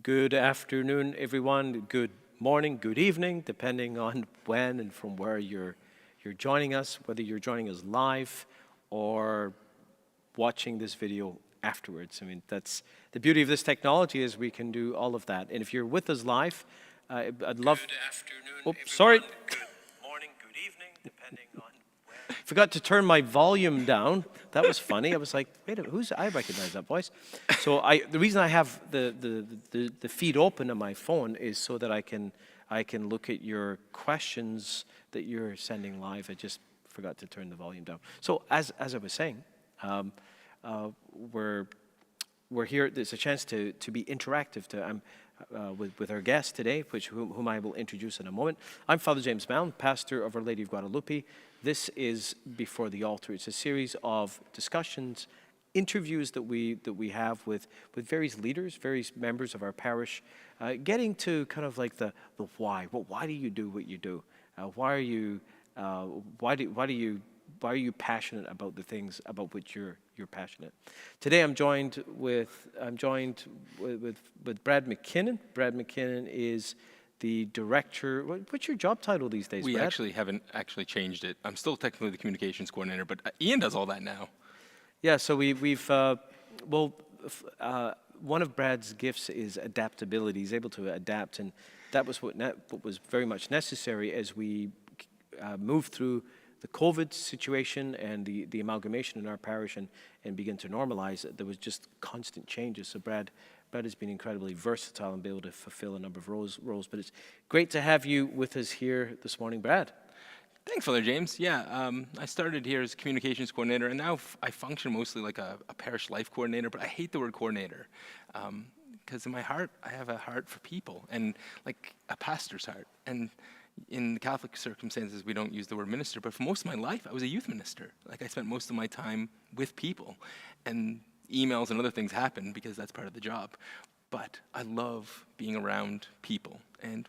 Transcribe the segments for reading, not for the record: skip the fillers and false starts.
Good afternoon, everyone. Good morning, good evening, depending on when and from where you're joining us, whether you're joining us live or watching this video afterwards. I mean, that's the beauty of this technology is we can do all of that. And if you're with us live, I'd love... Good afternoon, everyone. Sorry. Good morning, good evening, depending on when... Forgot to turn my volume down. That was funny. I was like, wait a minute, I recognize that voice. So the reason I have the feed open on my phone is so that I can look at your questions that you're sending live. I just forgot to turn the volume down. So as I was saying, we're here. There's a chance to be interactive with our guest today, whom I will introduce in a moment. I'm Father James Mound, pastor of Our Lady of Guadalupe. This is Before the Altar. It's a series of discussions, interviews that we have with various leaders, various members of our parish, getting to kind of like the why. Well, why do you do what you do? Why are you passionate about the things about which you're passionate? Today I'm joined with Brad MacKinnon. Brad MacKinnon is the director. What's your job title these days, We Brad? actually haven't changed it. I'm still technically the communications coordinator, but Ian does all that now. Yeah, so one of Brad's gifts is adaptability. He's able to adapt, and that was what was very much necessary as we moved through the COVID situation and the amalgamation in our parish and begin to normalize it. There was just constant changes. So Brad has been incredibly versatile and be able to fulfill a number of roles. But it's great to have you with us here this morning, Brad. Thanks, Father James. Yeah, I started here as communications coordinator, and now I function mostly like a parish life coordinator, but I hate the word coordinator because in my heart, I have a heart for people and like a pastor's heart. And in Catholic circumstances, we don't use the word minister, but for most of my life, I was a youth minister. Like I spent most of my time with people, and emails and other things happen because that's part of the job. But I love being around people and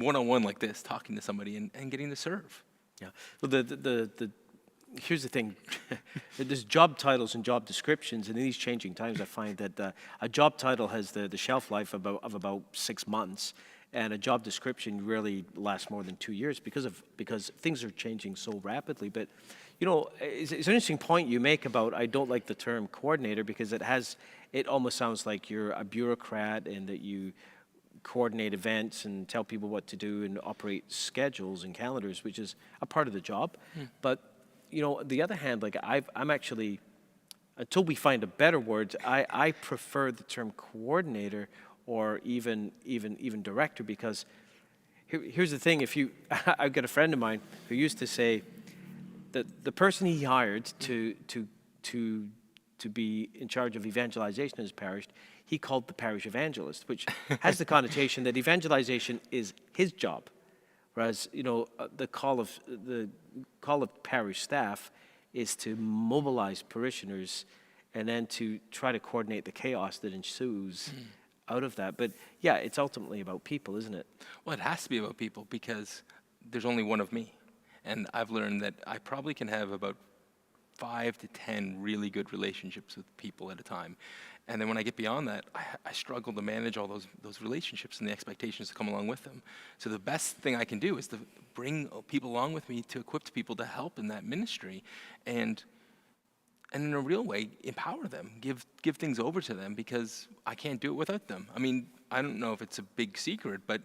one-on-one like this, talking to somebody and getting to serve. Yeah. Well, here's the thing. There's job titles and job descriptions, and in these changing times, I find that a job title has the shelf life of about 6 months, and a job description rarely lasts more than 2 years because things are changing so rapidly. But you know, it's an interesting point you make about I don't like the term coordinator because it almost sounds like you're a bureaucrat and that you coordinate events and tell people what to do and operate schedules and calendars, which is a part of the job. But you know, on the other hand, like I'm actually, until we find a better word, I prefer the term coordinator or even director, because here's the thing. I've got a friend of mine who used to say that the person he hired to be in charge of evangelization in his parish, he called the Parish Evangelist, which has the connotation that evangelization is his job, whereas you know the call of parish staff is to mobilize parishioners and then to try to coordinate the chaos that ensues out of that. But yeah, it's ultimately about people, isn't it? Well, it has to be about people because there's only one of me. And I've learned that I probably can have about 5 to 10 really good relationships with people at a time. And then when I get beyond that, I struggle to manage all those relationships and the expectations that come along with them. So the best thing I can do is to bring people along with me, to equip people to help in that ministry, and in a real way, empower them, give things over to them, because I can't do it without them. I mean, I don't know if it's a big secret, but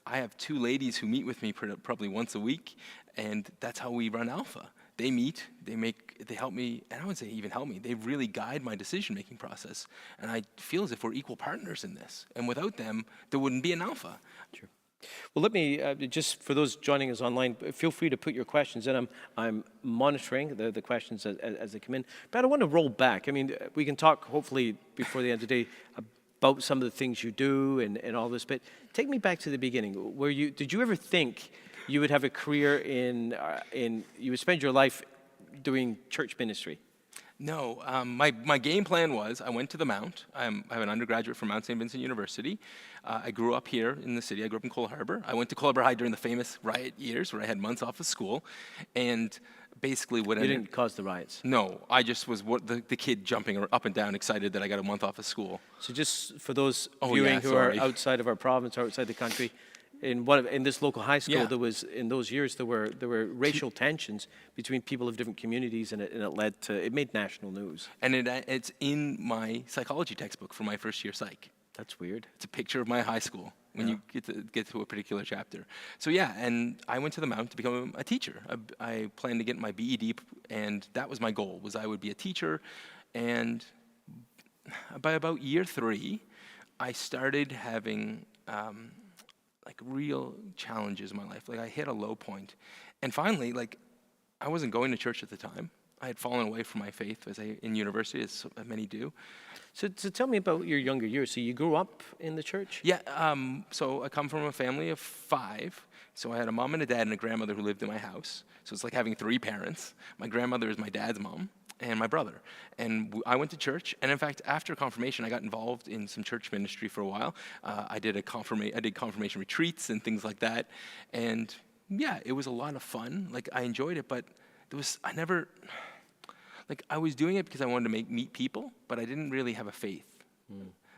I have 2 ladies who meet with me probably once a week, and that's how we run Alpha. They meet, they help me, and I wouldn't say even help me, they really guide my decision-making process. And I feel as if we're equal partners in this. And without them, there wouldn't be an Alpha. Sure. Well, let me, just for those joining us online, feel free to put your questions in. I'm monitoring the questions as they come in. But I want to roll back. I mean, we can talk, hopefully, before the end of the day, about some of the things you do and all this, but take me back to the beginning. Did you ever think you would have a career you would spend your life doing church ministry? No, my game plan was I went to the Mount. I have an undergraduate from Mount St. Vincent University. I grew up here in the city. I grew up in Cole Harbour. I went to Cole Harbour High during the famous riot years where I had months off of school. And basically what You didn't cause the riots. No, I just was the kid jumping up and down excited that I got a month off of school. So just for those Oh, viewing yeah, who sorry. are outside of our province or outside the country, in this local high school, Yeah. there was in those years there were racial tensions between people of different communities, and it made national news. And it's in my psychology textbook for my first year psych. That's weird. It's a picture of my high school when you get to a particular chapter. So yeah, and I went to the Mount to become a teacher. I planned to get my BEd, and that was my goal, was I would be a teacher. And by about year 3, I started having like real challenges in my life. Like I hit a low point. And finally, like I wasn't going to church at the time. I had fallen away from my faith in university, as many do. So tell me about your younger years. So you grew up in the church? Yeah, so I come from a family of 5. So I had a mom and a dad and a grandmother who lived in my house. So it's like having 3 parents. My grandmother is my dad's mom and my brother. And I went to church. And in fact, after confirmation, I got involved in some church ministry for a while. I did confirmation retreats and things like that. And yeah, it was a lot of fun. Like I enjoyed it, but I was doing it because I wanted to meet people, but I didn't really have a faith.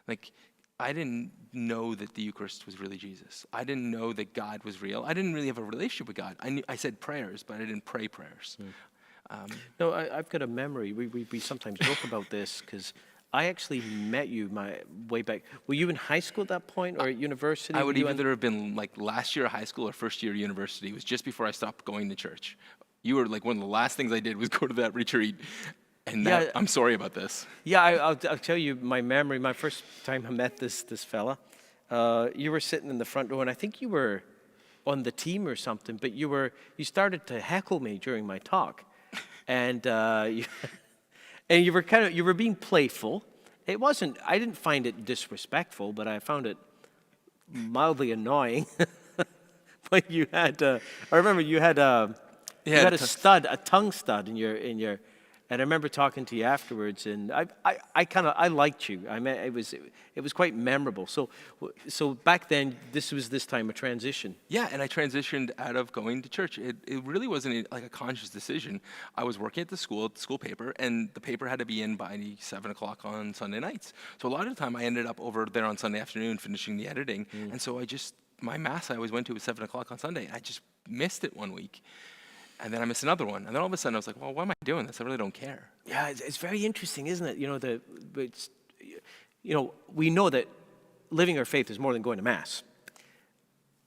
Like, I didn't know that the Eucharist was really Jesus. I didn't know that God was real. I didn't really have a relationship with God. I said prayers, but I didn't pray prayers. No, I've got a memory. We sometimes joke about this because I actually met you way back. Were you in high school at that point or at university? I would either have been like last year of high school or first year of university. It was just before I stopped going to church. You were like one of the last things I did was go to that retreat. And I'm sorry about this. Yeah, I'll tell you my memory. My first time I met this fella, you were sitting in the front row, and I think you were on the team or something. But you started to heckle me during my talk, and you were being playful. It wasn't. I didn't find it disrespectful, but I found it mildly annoying. But you had. I remember you had a tongue stud in your. And I remember talking to you afterwards, and I liked you. I mean, it was quite memorable. So back then, this was this time a transition. Yeah, and I transitioned out of going to church. It really wasn't like a conscious decision. I was working at the school paper, and the paper had to be in by 7 o'clock on Sunday nights. So a lot of the time, I ended up over there on Sunday afternoon finishing the editing, and so my mass I always went to was 7 o'clock on Sunday. I just missed it one week. And then I missed another one. And then all of a sudden I was like, well, why am I doing this? I really don't care. Yeah, it's very interesting, isn't it? We know that living our faith is more than going to Mass.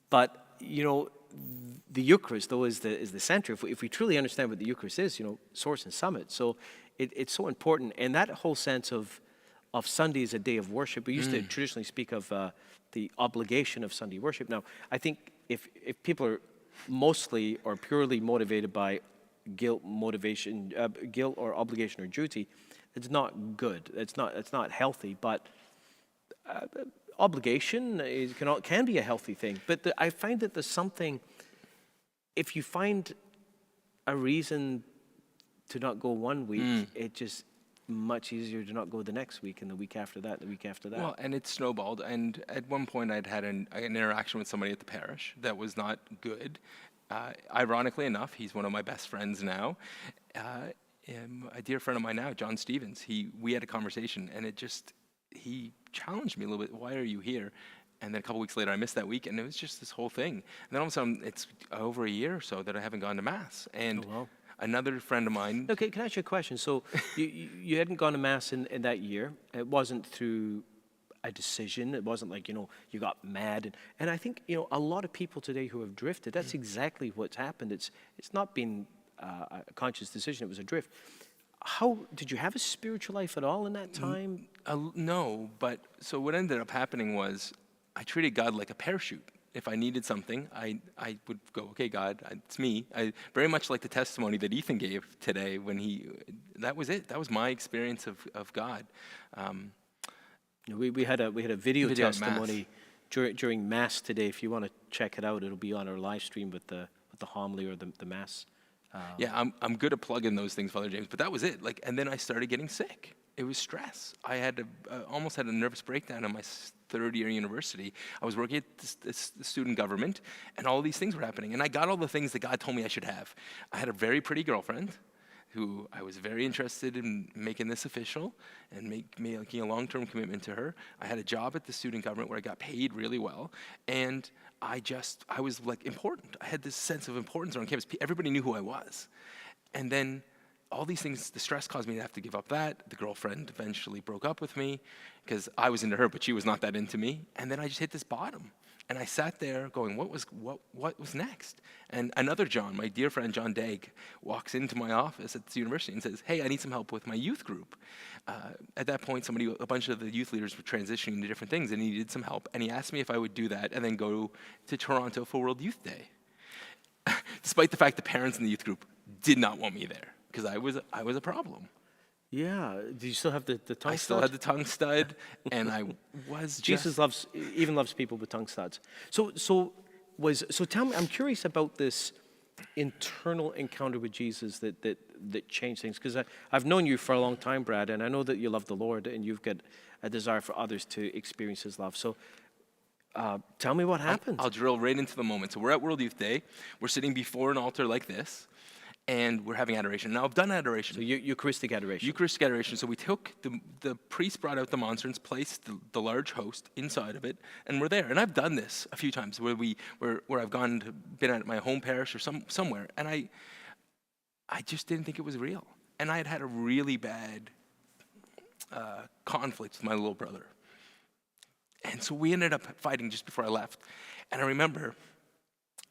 But, the Eucharist, though, is the center. If we truly understand what the Eucharist is, source and summit. So it's so important. And that whole sense of Sunday as a day of worship, we used to traditionally speak of the obligation of Sunday worship. Now, I think if people are mostly or purely motivated by guilt or obligation or duty, it's not good. It's not healthy. But obligation can be a healthy thing. But I find that there's something. If you find a reason to not go one week, it's just much easier to not go the next week and the week after that, and the week after that. Well, and it snowballed. And at one point, I'd had an interaction with somebody at the parish that was not good. Ironically enough, he's one of my best friends now. A dear friend of mine now, John Stevens. We had a conversation, and he challenged me a little bit. Why are you here? And then a couple weeks later, I missed that week, and it was just this whole thing. And then all of a sudden, it's over a year or so that I haven't gone to Mass. And another friend of mine. Okay, can I ask you a question? So you hadn't gone to Mass in that year. It wasn't through a decision. It wasn't like, you got mad. And I think, a lot of people today who have drifted, that's exactly what's happened. It's not been a conscious decision. It was a drift. How did you have a spiritual life at all in that time? No, but so what ended up happening was I treated God like a parachute. If I needed something, I would go, okay, God, it's me. I very much like the testimony that Ethan gave today that was it. That was my experience of God. We had a video testimony during Mass today. If you want to check it out, it'll be on our live stream with the homily or the Mass Yeah, I'm good at plugging those things, Father James, but that was it. Like, and then I started getting sick. It was stress. I had almost had a nervous breakdown in my third year of university. I was working at this student government, and all these things were happening. And I got all the things that God told me I should have. I had a very pretty girlfriend who I was very interested in making this official and making a long-term commitment to her. I had a job at the student government where I got paid really well, and I was like important. I had this sense of importance around campus. Everybody knew who I was. And then all these things, the stress caused me to have to give up that. The girlfriend eventually broke up with me because I was into her, but she was not that into me. And then I just hit this bottom. And I sat there going, what was next? And another John, my dear friend John Dagg, walks into my office at the university and says, hey, I need some help with my youth group. At that point, a bunch of the youth leaders were transitioning to different things and he needed some help. And he asked me if I would do that and then go to Toronto for World Youth Day. Despite the fact the parents in the youth group did not want me there because I was a problem. Yeah. Do you still have the tongue stud? I still had the tongue stud, and I was Jesus loves people with tongue studs. So tell me, I'm curious about this internal encounter with Jesus that changed things, because I've known you for a long time, Brad, and I know that you love the Lord and you've got a desire for others to experience His love. So tell me what happened. I'll drill right into the moment. So we're at World Youth Day. We're sitting before an altar like this. And we're having adoration. Now, I've done adoration. So Eucharistic adoration. Eucharistic adoration. So we took, the priest brought out the monstrance, placed the large host inside of it, and we're there. And I've done this a few times where I've been at my home parish or somewhere, and I just didn't think it was real. And I had a really bad conflict with my little brother. And so we ended up fighting just before I left. And I remember,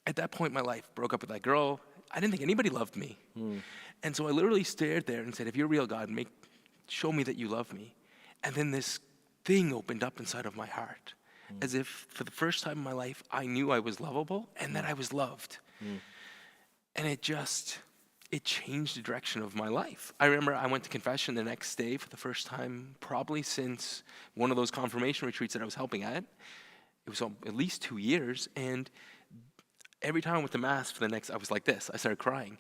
at that point in my life, broke up with that girl. I didn't think anybody loved me. And so I literally stared there and said, if you're real, God, show me that you love me. And then this thing opened up inside of my heart, as if for the first time in my life, I knew I was lovable and that I was loved. And it changed the direction of my life. I remember I went to confession the next day for the first time, probably since one of those confirmation retreats that I was helping at. It was at least 2 years, and every time I went to Mass I was like this. I started crying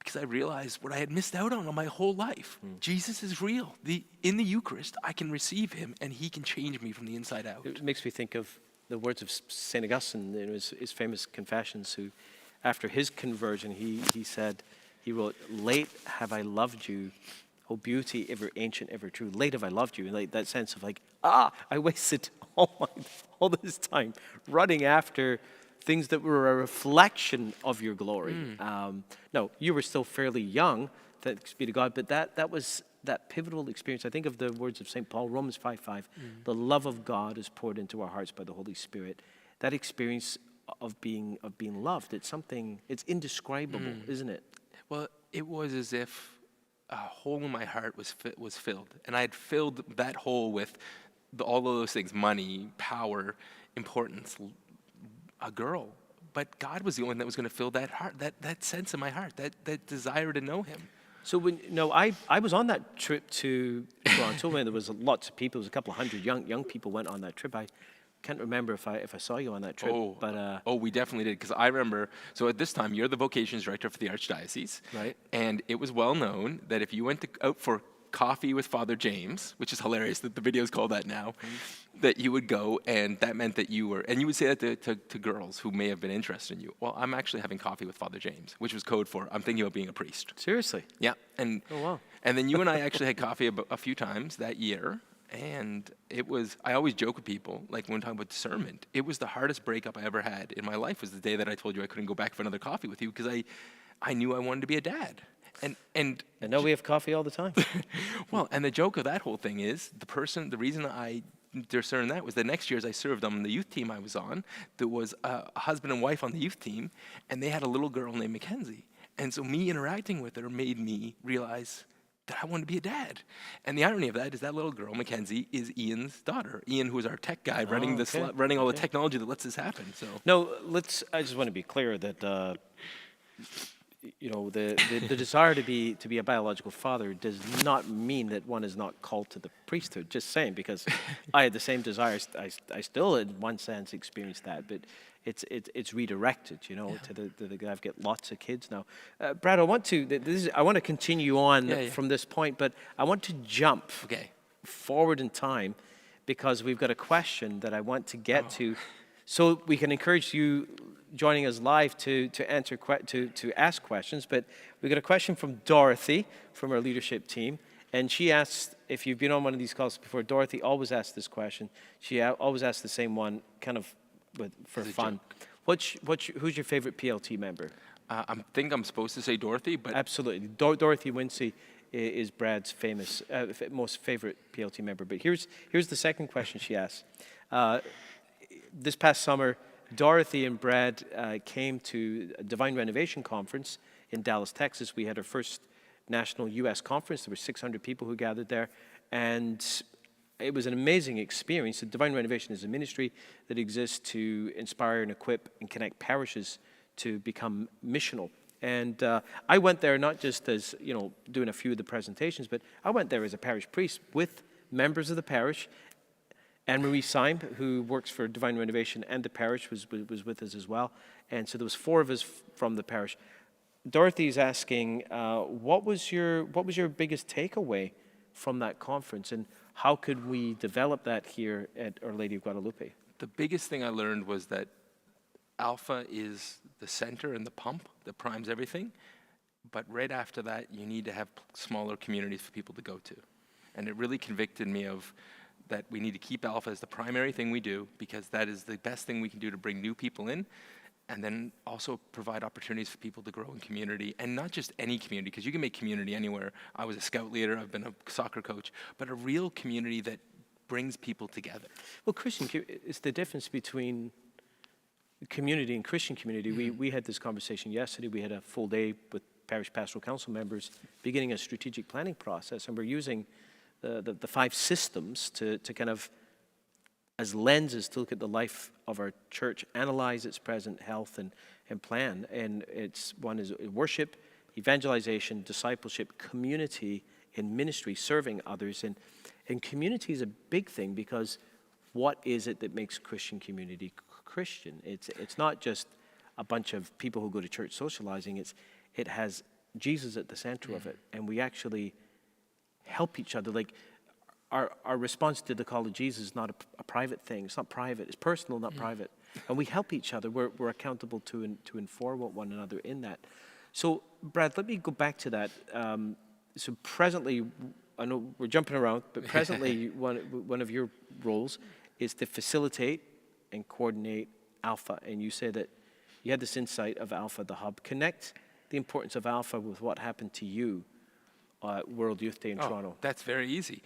because I realized what I had missed out on my whole life. Jesus is real. In the Eucharist, I can receive Him, and He can change me from the inside out. It makes me think of the words of St. Augustine in his famous Confessions, who, after his conversion, he wrote, late have I loved you, O beauty ever ancient, ever true. Late have I loved you. And like that sense of I wasted all this time running after things that were a reflection of your glory. No, you were still fairly young, thanks be to God, but that was that pivotal experience. I think of the words of St. Paul, Romans 5:5, the love of God is poured into our hearts by the Holy Spirit. That experience of being loved, it's indescribable, isn't it? Well, it was as if a hole in my heart was filled, and I had filled that hole with all of those things: money, power, importance, a girl. But God was the only one that was going to fill that heart, that sense in my heart, that desire to know Him. So I was on that trip to Toronto when there was lots of people. There was a couple of hundred young people went on that trip. I can't remember if I saw you on that trip. We definitely did, because I remember. So at this time, you're the vocations director for the Archdiocese, right? And it was well known that if you went out for coffee with Father James, which is hilarious that the video's called that now, that you would go, and that meant that you were, and you would say that to girls who may have been interested in you. Well, I'm actually having coffee with Father James, which was code for I'm thinking about being a priest. Seriously? Yeah. And oh wow. And then you and I actually had coffee a few times that year, and I always joke with people, like when we talk about discernment, it was the hardest breakup I ever had in my life was the day that I told you I couldn't go back for another coffee with you because I knew I wanted to be a dad. And now we have coffee all the time. Well, and the joke of that whole thing is the reason I discerned that was the next year as I served on the youth team I was on, there was a husband and wife on the youth team, and they had a little girl named Mackenzie. And so me interacting with her made me realize that I wanted to be a dad. And the irony of that is that little girl, Mackenzie, is Ian's daughter. Ian, who is our tech guy, running all the technology that lets this happen. So no, I just want to be clear that the desire to be a biological father does not mean that one is not called to the priesthood. Just saying, because I had the same desires. I still, in one sense, experienced that. But it's redirected, you know, to the I've got lots of kids now. Brad, I want to continue on from this point, but I want to jump forward in time because we've got a question that I want to get to, so we can encourage you joining us live to ask questions. But we got a question from Dorothy from our leadership team, and she asked, if you've been on one of these calls before, Dorothy always asks this question. She always asks the same one, kind of for fun. Who's your favorite PLT member? I think I'm supposed to say Dorothy, but absolutely, Dorothy Wincey is Brad's famous, most favorite PLT member. But here's the second question she asked. This past summer, Dorothy and Brad came to a Divine Renovation Conference in Dallas, Texas. We had our first national U.S. conference. There were 600 people who gathered there, and it was an amazing experience. The Divine Renovation is a ministry that exists to inspire and equip and connect parishes to become missional. And I went there not just as, you know, doing a few of the presentations, but I went there as a parish priest with members of the parish. Anne-Marie Syme, who works for Divine Renovation and the parish, was with us as well. And so there was 4 of us from the parish. Dorothy's asking, what was your biggest takeaway from that conference, and how could we develop that here at Our Lady of Guadalupe? The biggest thing I learned was that Alpha is the center and the pump that primes everything, but right after that, you need to have smaller communities for people to go to. And it really convicted me of that we need to keep Alpha as the primary thing we do, because that is the best thing we can do to bring new people in, and then also provide opportunities for people to grow in community, and not just any community, because you can make community anywhere. I was a scout leader, I've been a soccer coach, but a real community that brings people together. Well, Christian, it's the difference between community and Christian community. We had this conversation yesterday. We had a full day with parish pastoral council members beginning a strategic planning process, and we're using the 5 systems to kind of, as lenses, to look at the life of our church, analyze its present health and plan. And one is worship, evangelization, discipleship, community, and ministry, serving others. And community is a big thing, because what is it that makes Christian community Christian? It's not just a bunch of people who go to church socializing. It has Jesus at the center of it, and we actually help each other. Like our response to the call of Jesus is not a private thing. It's not private. It's personal, not private. And we help each other. We're accountable to inform one another in that. So, Brad, let me go back to that. So presently, I know we're jumping around, but presently one of your roles is to facilitate and coordinate Alpha. And you say that you had this insight of Alpha, the hub. Connect the importance of Alpha with what happened to you World Youth Day in Toronto. That's very easy.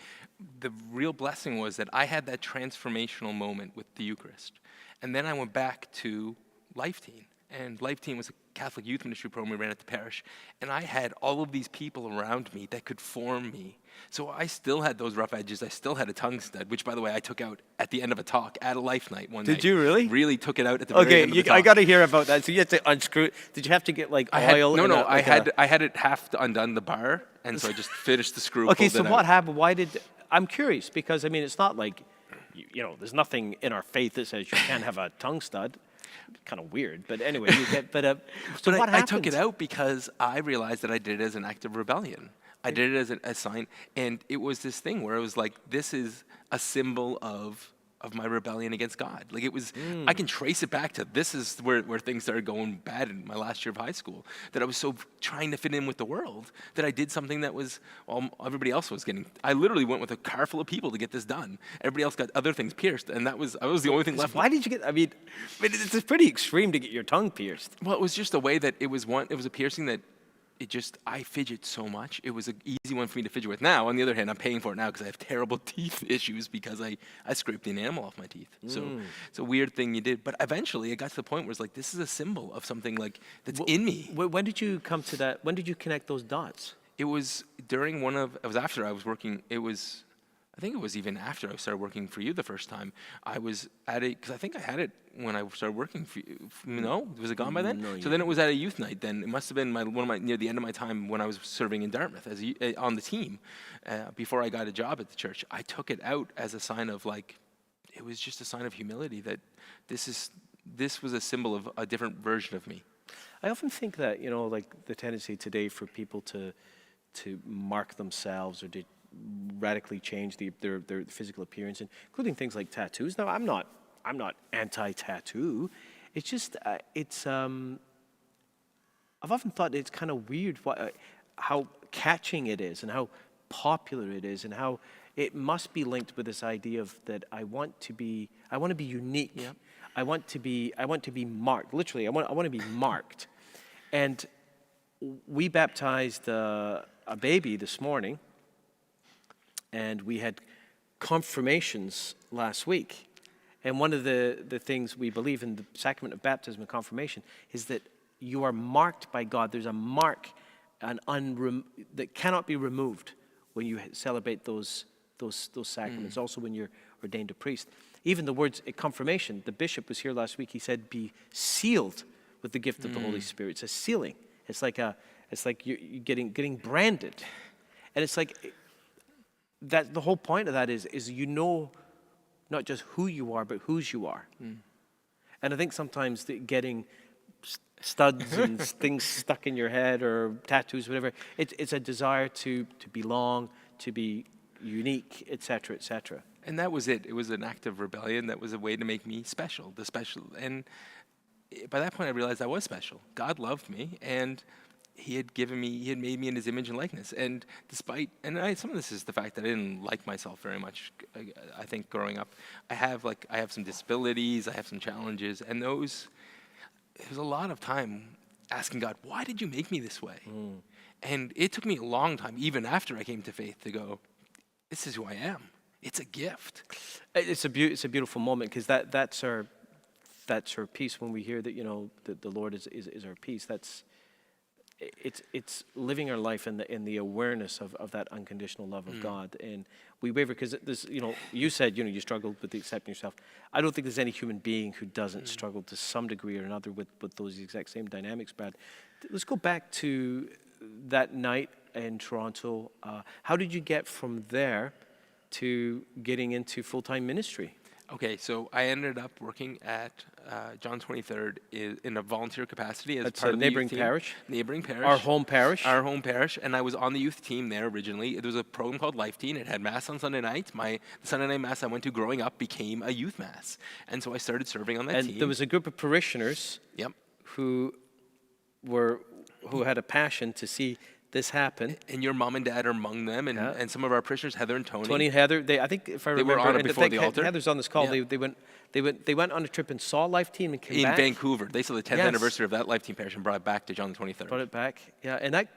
The real blessing was that I had that transformational moment with the Eucharist. And then I went back to Life Teen. And Life Teen was a Catholic youth ministry program we ran at the parish. And I had all of these people around me that could form me. So I still had those rough edges. I still had a tongue stud, which, by the way, I took out at the end of a talk at a Life Night one night. Did you really? Really took it out at the very end of the talk. I got to hear about that. So you had to unscrew it. Did you have to get like oil? No. I had it half undone the bar, and so I just finished the screw. Okay, so what happened? I'm curious, because I mean, it's not like, you know, there's nothing in our faith that says you can't have a tongue stud. Kind of weird, but anyway, what happened? I took it out because I realized that I did it as an act of rebellion. I did it as a sign, and it was this thing where it was like, this is a symbol of my rebellion against God. Like, it was, I can trace it back to, this is where things started going bad in my last year of high school, that I was so trying to fit in with the world that I did something that was, well, everybody else was getting. I literally went with a car full of people to get this done. Everybody else got other things pierced, and I was the only thing left. Why did you get, I mean, it's pretty extreme to get your tongue pierced. Well, it was just a way that it was a piercing that I fidget so much. It was an easy one for me to fidget with. Now, on the other hand, I'm paying for it now because I have terrible teeth issues because I scraped the enamel off my teeth. So it's a weird thing you did. But eventually, it got to the point where it's like, this is a symbol of something like that's in me. When did you come to that? When did you connect those dots? It was after I was working. I think it was even after I started working for you the first time. I was at because I think I had it when I started working for you. No? Was it gone by then? No, so then it was at a youth night then. It must have been near the end of my time when I was serving in Dartmouth on the team before I got a job at the church. I took it out as a sign of, like, it was just a sign of humility that this is this was a symbol of a different version of me. I often think that, like the tendency today for people to mark themselves or to radically change their physical appearance, including things like tattoos. Now, I'm not anti-tattoo. It's just I've often thought it's kind of weird how catching it is and how popular it is and how it must be linked with this idea of that I want to be unique. Yeah. I want to be marked. Literally, I want to be marked. And we baptized a baby this morning, and we had confirmations last week. And one of the things we believe in the sacrament of baptism and confirmation is that you are marked by God. There's a mark that cannot be removed when you celebrate those sacraments. Also when you're ordained a priest. Even the words at confirmation, the bishop was here last week, he said, be sealed with the gift of the Holy Spirit. It's a sealing. It's like you're getting branded. And it's like, that the whole point of that is not just who you are, but whose you are. And I think sometimes getting studs and things stuck in your head or tattoos, whatever, it's a desire to belong, to be unique, etc., etc. And that was it. It was an act of rebellion. That was a way to make me special. And by that point, I realized I was special. God loved me, and He had made me in His image and likeness. And some of this is the fact that I didn't like myself very much. I think growing up, I have some disabilities, I have some challenges, and it was a lot of time asking God, why did you make me this way? And it took me a long time, even after I came to faith, to go, this is who I am. It's a gift. It's a beautiful moment, because that's our peace when we hear that that the Lord is our peace. It's living our life in the awareness of that unconditional love of God. And we waver because this, you said you struggled with accepting yourself. I don't think there's any human being who doesn't struggle to some degree or another with those exact same dynamics, Brad. Let's go back to that night in Toronto. How did you get from there to getting into full-time ministry? Okay, so I ended up working at John 23rd in a volunteer capacity as That's part a of the neighboring youth team. parish? Neighboring parish. Our home parish? Our home parish, and I was on the youth team there originally. There was a program called Life Teen. It had Mass on Sunday nights. The Sunday night Mass I went to growing up became a youth Mass. And so I started serving on that team. And there was a group of parishioners who had a passion to see this happen. And your mom and dad are among them, and some of our parishioners, Heather and Tony. Tony and Heather, I think if I remember, were on it before the altar. Heather's on this call. Yeah. They went on a trip and saw Life Team and came back. In Vancouver. They saw the 10th anniversary of that Life Team parish and brought it back to John the 23rd. Brought it back, yeah. And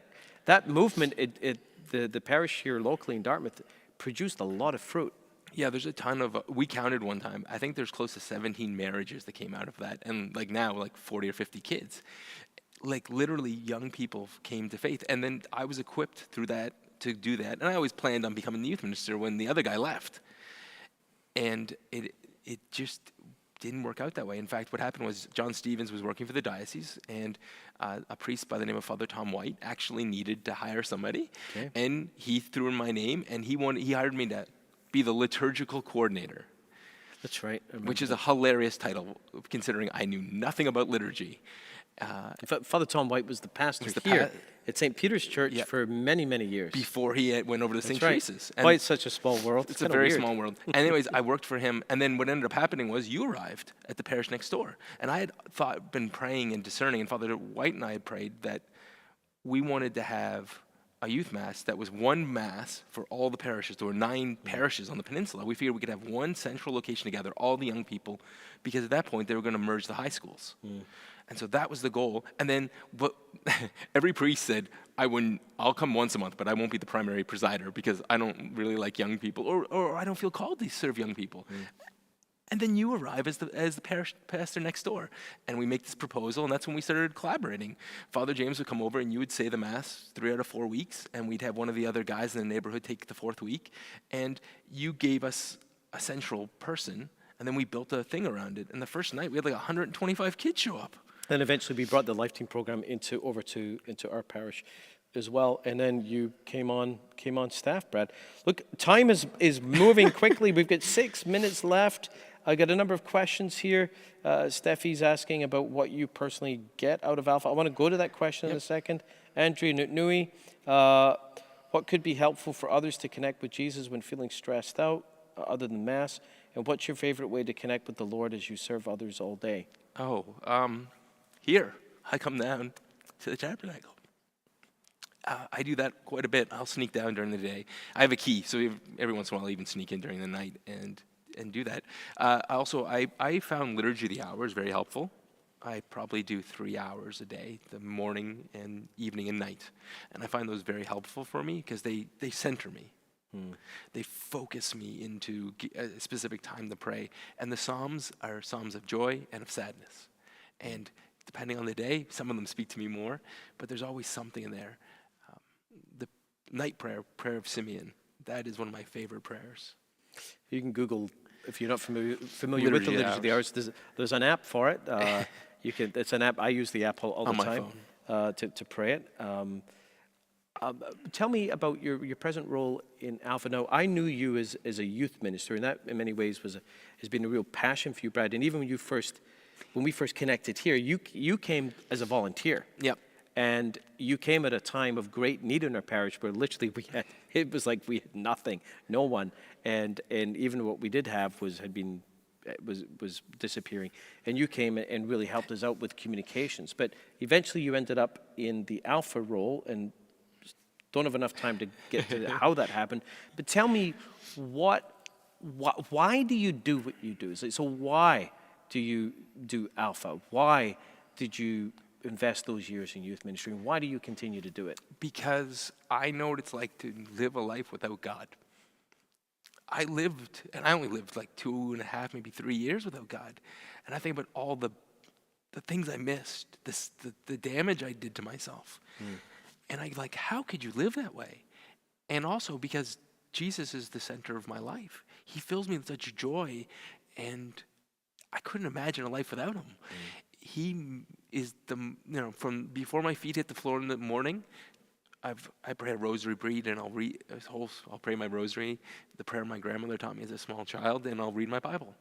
that movement, the parish here locally in Dartmouth produced a lot of fruit. Yeah, there's a ton of, we counted one time, I think there's close to 17 marriages that came out of that, and now 40 or 50 kids. Literally young people came to faith, and then I was equipped through that to do that, and I always planned on becoming the youth minister when the other guy left. And it just didn't work out that way. In fact, what happened was John Stevens was working for the diocese, and a priest by the name of Father Tom White actually needed to hire somebody, and he threw in my name, and he hired me to be the liturgical coordinator. That's right. Which is a hilarious title, considering I knew nothing about liturgy. In fact, Father Tom White was the pastor here at St. Peter's Church for many, many years. Before he went over to St. Teresa's. Why it's such a small world. It's a very small world. Anyways, I worked for him, and then what ended up happening was you arrived at the parish next door. And I had been praying and discerning, and Father White and I had prayed that we wanted to have a youth mass that was one mass for all the parishes. There were 9 parishes on the peninsula. We figured we could have one central location to gather all the young people, because at that point they were going to merge the high schools. And so that was the goal. And then every priest said, I'll come once a month, but I won't be the primary presider because I don't really like young people, or I don't feel called to serve young people. And then you arrive as the parish pastor next door, and we make this proposal, and that's when we started collaborating. Father James would come over, and you would say the Mass 3 out of 4 weeks, and we'd have one of the other guys in the neighborhood take the 4th week, and you gave us a central person, and then we built a thing around it. And the first night, we had 125 kids show up. Then eventually we brought the Life Team program over into our parish as well, and then you came on staff, Brad. Look, time is moving quickly. We've got 6 minutes left. I got a number of questions here. Steffi's asking about what you personally get out of Alpha. I want to go to that question in a second. Andrew Nui, what could be helpful for others to connect with Jesus when feeling stressed out, other than Mass? And what's your favorite way to connect with the Lord as you serve others all day? Here, I come down to the tabernacle. I do that quite a bit. I'll sneak down during the day. I have a key, so every once in a while I'll even sneak in during the night and do that. I found Liturgy of the Hours very helpful. I probably do 3 hours a day, the morning and evening and night. And I find those very helpful for me because they center me. They focus me into a specific time to pray. And the Psalms are Psalms of joy and of sadness. And depending on the day, some of them speak to me more, but there's always something in there. The night prayer, Prayer of Simeon, that is one of my favorite prayers. You can Google, if you're not familiar Liturgy with the of Liturgy of the Hours, there's an app for it. It's an app. I use the app all the On my time to pray it. Tell me about your present role in Alpha. Now, I knew you as a youth minister, and that in many ways has been a real passion for you, Brad. And even when we first connected here, you came as a volunteer. Yep. And you came at a time of great need in our parish where literally it was like we had nothing, no one. And even what we did have was disappearing. And you came and really helped us out with communications. But eventually you ended up in the Alpha role, and don't have enough time to get to how that happened. But tell me, why do you do what you do? So why do you do Alpha? Why did you invest those years in youth ministry? And why do you continue to do it? Because I know what it's like to live a life without God. I only lived like 2.5, maybe 3 years without God. And I think about all the things I missed, the damage I did to myself. And I like, how could you live that way? And also because Jesus is the center of my life. He fills me with such joy, and I couldn't imagine a life without him. He is from before my feet hit the floor in the morning, I pray a rosary read, and I'll pray my rosary, the prayer my grandmother taught me as a small child, and I'll read my Bible.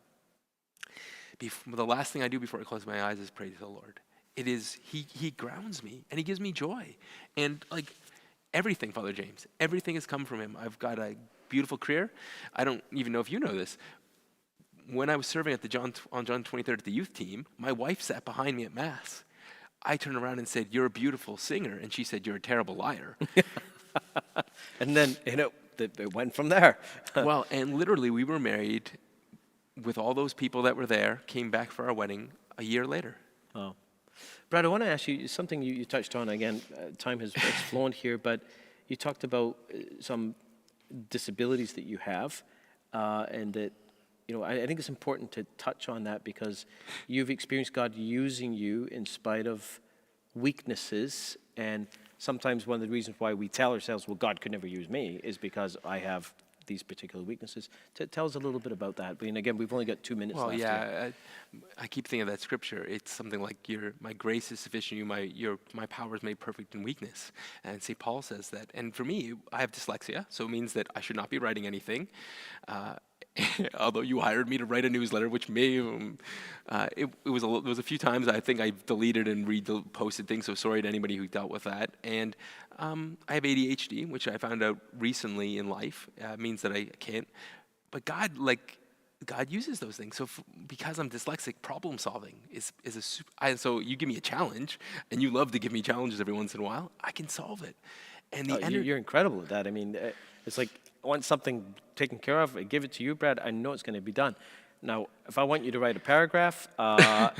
The last thing I do before I close my eyes is pray to the Lord. It is, he grounds me, and he gives me joy. And like everything, Father James, everything has come from him. I've got a beautiful career. I don't even know if you know this. When I was serving on John 23rd at the youth team, my wife sat behind me at Mass. I turned around and said, "You're a beautiful singer." And she said, "You're a terrible liar." And then, it went from there. Well, and literally we were married with all those people that were there, came back for our wedding a year later. Oh. Brad, I want to ask you something you touched on. Again, time has flown here, but you talked about some disabilities that you have, and that, I think it's important to touch on that because you've experienced God using you in spite of weaknesses. And sometimes one of the reasons why we tell ourselves, well, God could never use me, is because I have these particular weaknesses. Tell us a little bit about that. But again, we've only got 2 minutes left. Well, yeah, I keep thinking of that scripture. It's something like, my grace is sufficient. My power is made perfect in weakness. And St. Paul says that. And for me, I have dyslexia, so it means that I should not be writing anything. Although you hired me to write a newsletter, which it was a few times I think I deleted and posted things, so sorry to anybody who dealt with that. And I have ADHD, which I found out recently in life. Means that I can't. But God uses those things. So because I'm dyslexic, problem solving is a super. So you give me a challenge, and you love to give me challenges every once in a while. I can solve it. And you're incredible at that. I mean, it's like, I want something taken care of, I give it to you, Brad, I know it's going to be done. Now, if I want you to write a paragraph, I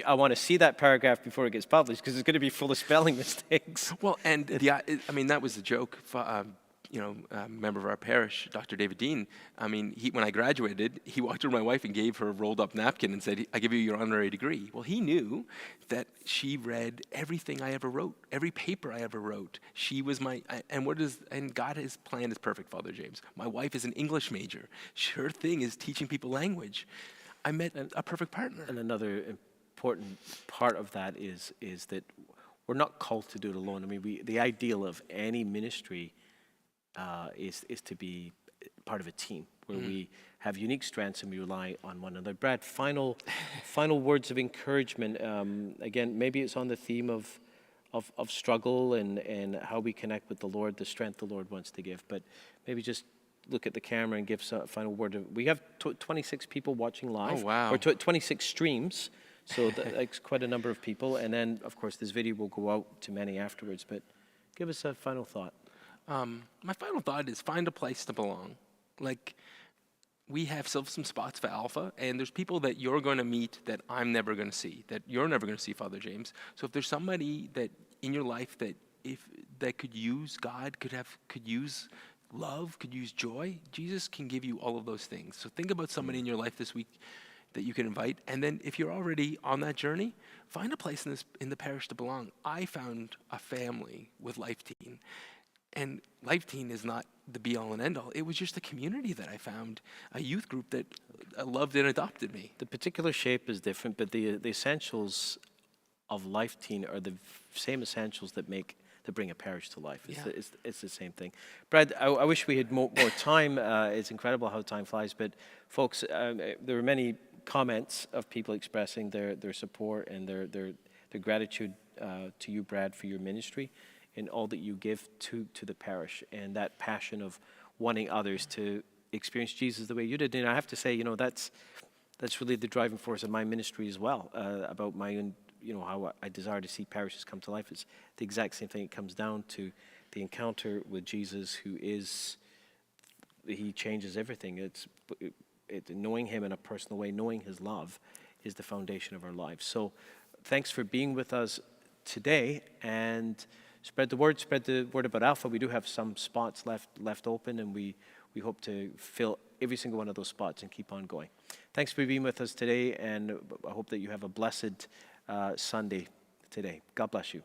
want to see that paragraph before it gets published because it's going to be full of spelling mistakes. Well, and that was the joke. A member of our parish, Dr. David Dean, when I graduated, he walked over to my wife and gave her a rolled up napkin and said, "I give you your honorary degree." Well, he knew that she read everything I ever wrote, every paper I ever wrote. She was and God's plan is perfect, Father James. My wife is an English major. Her thing is teaching people language. I met a perfect partner. And another important part of that is that we're not called to do it alone. I mean, the ideal of any ministry is to be part of a team where we have unique strengths and we rely on one another. Brad, final words of encouragement. Again, maybe it's on the theme of struggle and how we connect with the Lord, the strength the Lord wants to give. But maybe just look at the camera and give a final word. We have 26 people watching live. Oh, wow. Or 26 streams. So that's quite a number of people. And then, of course, this video will go out to many afterwards. But give us a final thought. My final thought is find a place to belong. Like, we have still some spots for Alpha, and there's people that you're going to meet that I'm never going to see, that you're never going to see, Father James. So if there's somebody that in your life that could use God, could use love, could use joy, Jesus can give you all of those things. So think about somebody in your life this week that you can invite, and then if you're already on that journey, find a place in the parish to belong. I found a family with Life Teen. And Life Teen is not the be-all and end-all. It was just a community that I found, a youth group that loved and adopted me. The particular shape is different, but the essentials of Life Teen are the same essentials that bring a parish to life. It's the same thing. Brad, I wish we had more time. It's incredible how time flies. But folks, there were many comments of people expressing their support and their gratitude to you, Brad, for your ministry and all that you give to the parish, and that passion of wanting others to experience Jesus the way you did. And I have to say, that's really the driving force of my ministry as well, about my own, how I desire to see parishes come to life. It's the exact same thing. It comes down to the encounter with Jesus, he changes everything. It's knowing him in a personal way, knowing his love is the foundation of our lives. So thanks for being with us today, and spread the word about Alpha. We do have some spots left open, and we hope to fill every single one of those spots and keep on going. Thanks for being with us today, and I hope that you have a blessed Sunday today. God bless you.